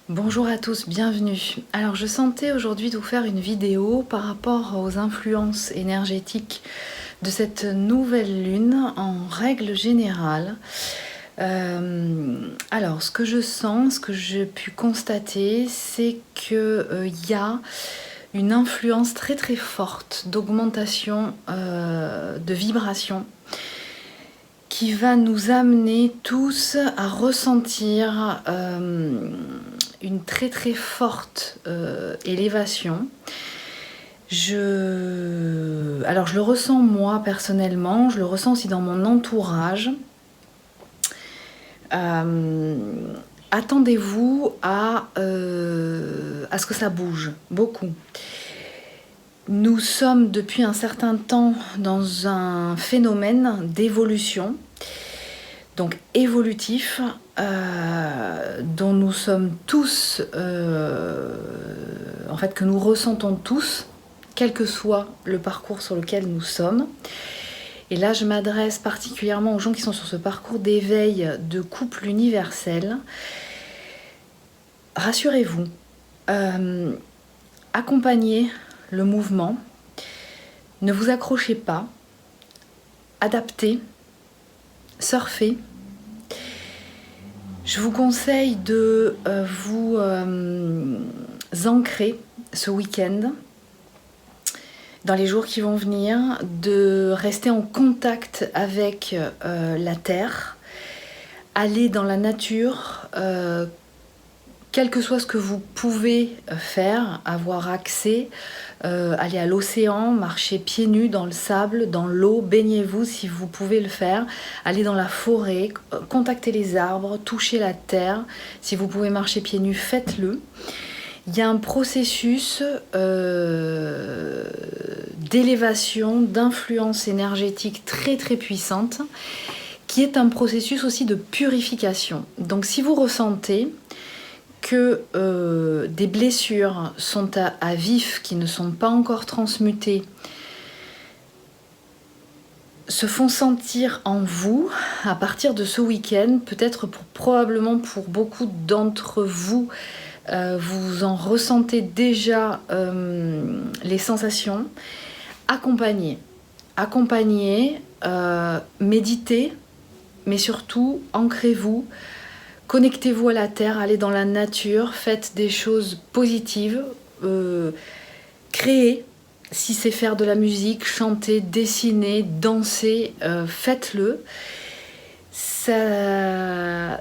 Bonjour à tous, bienvenue. Alors je sentais aujourd'hui de vous faire une vidéo par rapport aux influences énergétiques de cette nouvelle lune en règle générale. Alors ce que je sens, ce que j'ai pu constater, c'est qu'il y a une influence très très forte d'augmentation de vibration qui va nous amener tous à ressentir une très très forte élévation. Alors je le ressens moi personnellement, je le ressens aussi dans mon entourage. Attendez-vous à ce que ça bouge beaucoup. Nous sommes depuis un certain temps dans un phénomène d'évolution, donc évolutif, dont nous sommes tous, en fait que nous ressentons tous, quel que soit le parcours sur lequel nous sommes. Et là je m'adresse particulièrement aux gens qui sont sur ce parcours d'éveil de couple universel. Rassurez-vous, accompagnez le mouvement, ne vous accrochez pas, adaptez, surfez. Je vous conseille de vous ancrer ce week-end, dans les jours qui vont venir, de rester en contact avec la terre, aller dans la nature, quel que soit ce que vous pouvez faire, avoir accès, aller à l'océan, marcher pieds nus dans le sable, dans l'eau, baignez-vous si vous pouvez le faire, aller dans la forêt, contacter les arbres, toucher la terre, si vous pouvez marcher pieds nus, faites-le. Il y a un processus d'élévation, d'influence énergétique très très puissante, qui est un processus aussi de purification. Donc si vous ressentez que des blessures sont à vif, qui ne sont pas encore transmutées, se font sentir en vous à partir de ce week-end, peut-être probablement pour beaucoup d'entre vous, vous en ressentez déjà les sensations. Accompagnez, méditez, mais surtout ancrez-vous. Connectez-vous à la terre, allez dans la nature, faites des choses positives, créez, si c'est faire de la musique, chanter, dessiner, danser, faites-le. Il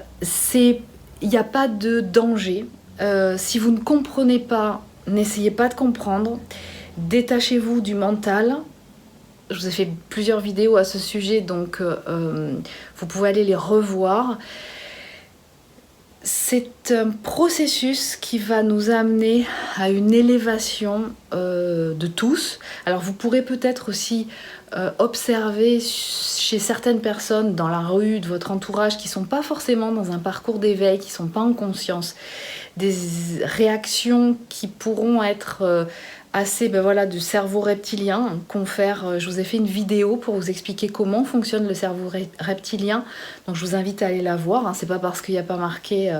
n'y a pas de danger. Si vous ne comprenez pas, n'essayez pas de comprendre. Détachez-vous du mental. Je vous ai fait plusieurs vidéos à ce sujet, donc vous pouvez aller les revoir. C'est un processus qui va nous amener à une élévation de tous. Alors vous pourrez peut-être aussi observer chez certaines personnes dans la rue, de votre entourage, qui ne sont pas forcément dans un parcours d'éveil, qui ne sont pas en conscience, des réactions qui pourront être assez du cerveau reptilien. Je vous ai fait une vidéo pour vous expliquer comment fonctionne le cerveau reptilien, donc je vous invite à aller la voir, hein. C'est pas parce qu'il n'y a pas marqué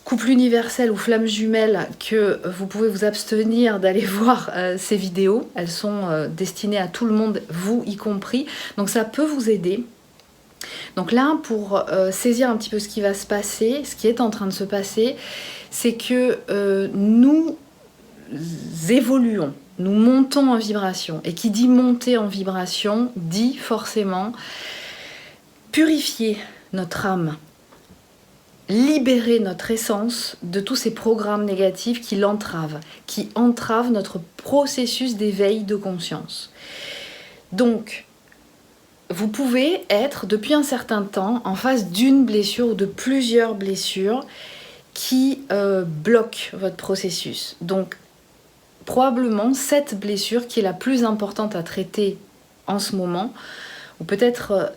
couple universel ou flamme jumelle que vous pouvez vous abstenir d'aller voir ces vidéos. Elles sont destinées à tout le monde, vous y compris, donc ça peut vous aider. Donc là, pour saisir un petit peu ce qui va se passer, ce qui est en train de se passer, c'est que nous évoluons, nous montons en vibration. Et qui dit monter en vibration, dit forcément purifier notre âme, libérer notre essence de tous ces programmes négatifs qui entravent notre processus d'éveil de conscience. Donc, vous pouvez être depuis un certain temps en face d'une blessure ou de plusieurs blessures qui bloquent votre processus. Donc, probablement cette blessure qui est la plus importante à traiter en ce moment, ou peut-être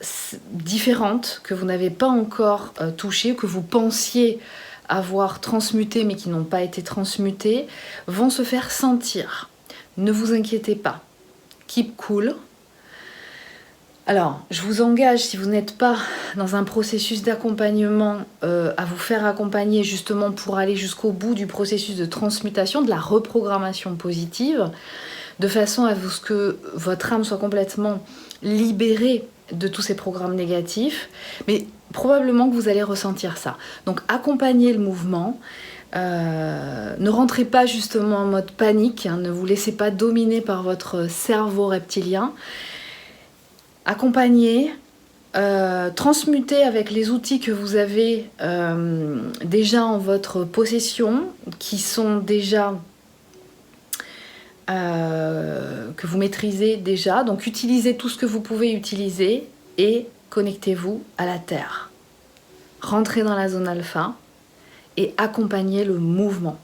différentes, que vous n'avez pas encore touchées, que vous pensiez avoir transmutées mais qui n'ont pas été transmutées, vont se faire sentir. Ne vous inquiétez pas. Keep cool. Alors, je vous engage, si vous n'êtes pas dans un processus d'accompagnement, à vous faire accompagner justement pour aller jusqu'au bout du processus de transmutation, de la reprogrammation positive, de façon à ce que votre âme soit complètement libérée de tous ces programmes négatifs. Mais probablement que vous allez ressentir ça. Donc, accompagnez le mouvement. Ne rentrez pas justement en mode panique, hein, ne vous laissez pas dominer par votre cerveau reptilien. Accompagnez, transmutez avec les outils que vous avez déjà en votre possession, qui sont déjà que vous maîtrisez déjà. Donc utilisez tout ce que vous pouvez utiliser et connectez-vous à la Terre. Rentrez dans la zone alpha et accompagnez le mouvement.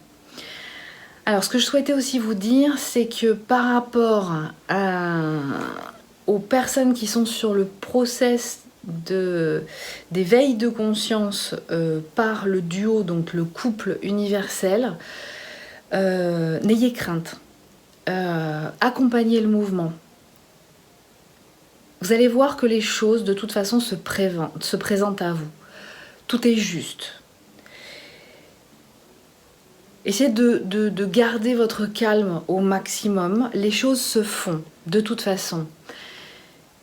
Alors ce que je souhaitais aussi vous dire, c'est que par rapport aux personnes qui sont sur le process d'éveil de conscience par le duo, donc le couple universel, n'ayez crainte. Accompagnez le mouvement. Vous allez voir que les choses de toute façon se présentent à vous. Tout est juste. Essayez de garder votre calme au maximum. Les choses se font de toute façon.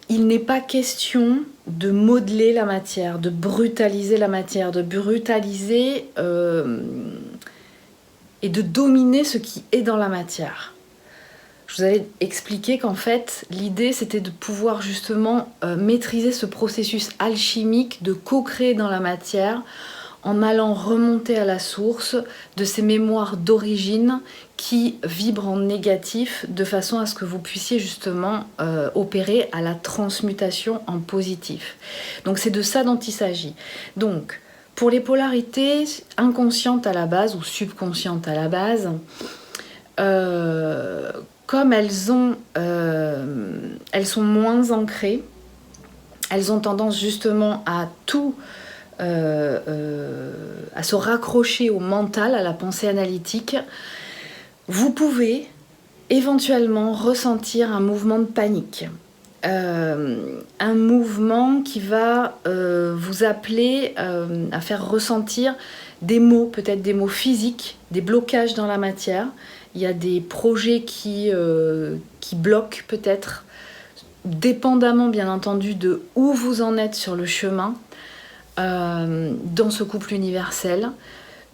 Il n'est pas question de modeler la matière, de brutaliser la matière, de brutaliser et de dominer ce qui est dans la matière. Je vous avais expliqué qu'en fait, l'idée c'était de pouvoir justement maîtriser ce processus alchimique de co-créer dans la matière en allant remonter à la source de ces mémoires d'origine qui vibrent en négatif de façon à ce que vous puissiez justement opérer à la transmutation en positif. Donc c'est de ça dont il s'agit. Donc pour les polarités inconscientes à la base ou subconscientes à la base, comme elles sont moins ancrées, elles ont tendance justement à tout à se raccrocher au mental, à la pensée analytique. Vous pouvez éventuellement ressentir un mouvement de panique, un mouvement qui va vous appeler à faire ressentir des mots, peut-être des mots physiques, des blocages dans la matière. Il y a des projets qui bloquent peut-être, dépendamment bien entendu de où vous en êtes sur le chemin. Dans ce couple universel,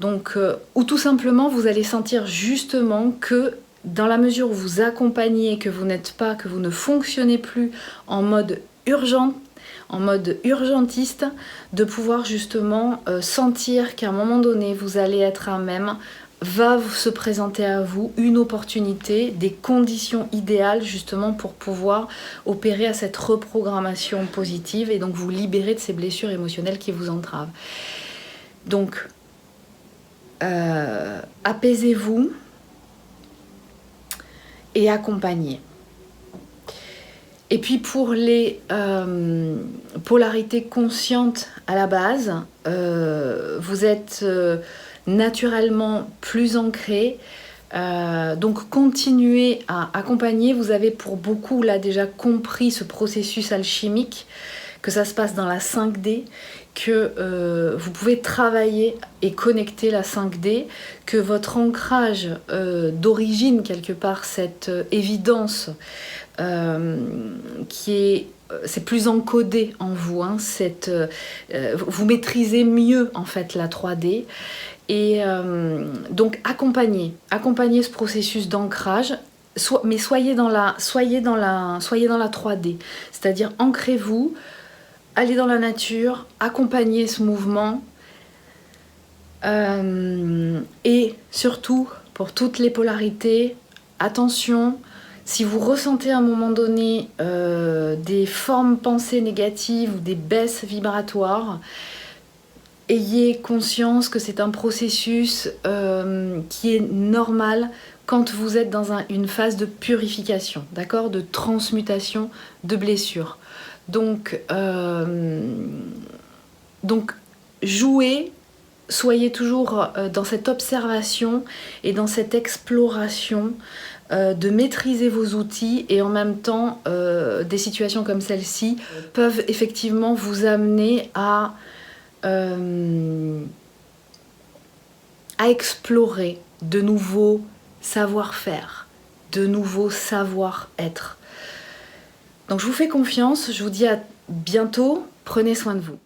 donc ou tout simplement vous allez sentir justement que dans la mesure où vous accompagnez, que vous ne fonctionnez plus en mode urgent, en mode urgentiste, de pouvoir justement sentir qu'à un moment donné vous allez être à même, va se présenter à vous une opportunité, des conditions idéales justement pour pouvoir opérer à cette reprogrammation positive et donc vous libérer de ces blessures émotionnelles qui vous entravent. Donc, apaisez-vous et accompagnez. Et puis pour les polarités conscientes à la base, vous êtes naturellement plus ancré, donc continuez à accompagner. Vous avez pour beaucoup là déjà compris ce processus alchimique, que ça se passe dans la 5D, que vous pouvez travailler et connecter la 5D, que votre ancrage d'origine quelque part, cette évidence qui est c'est plus encodé en vous, hein, vous maîtrisez mieux en fait la 3D. Et donc accompagnez ce processus d'ancrage, mais soyez dans la 3D, c'est-à-dire ancrez-vous, allez dans la nature, accompagnez ce mouvement, et surtout pour toutes les polarités, attention. Si vous ressentez à un moment donné des formes pensées négatives ou des baisses vibratoires, ayez conscience que c'est un processus qui est normal quand vous êtes dans une phase de purification, d'accord, de transmutation de blessures. Donc jouez soyez toujours dans cette observation et dans cette exploration de maîtriser vos outils, et en même temps des situations comme celle-ci peuvent effectivement vous amener à explorer de nouveaux savoir-faire, de nouveaux savoir-être. Donc je vous fais confiance, je vous dis à bientôt, prenez soin de vous.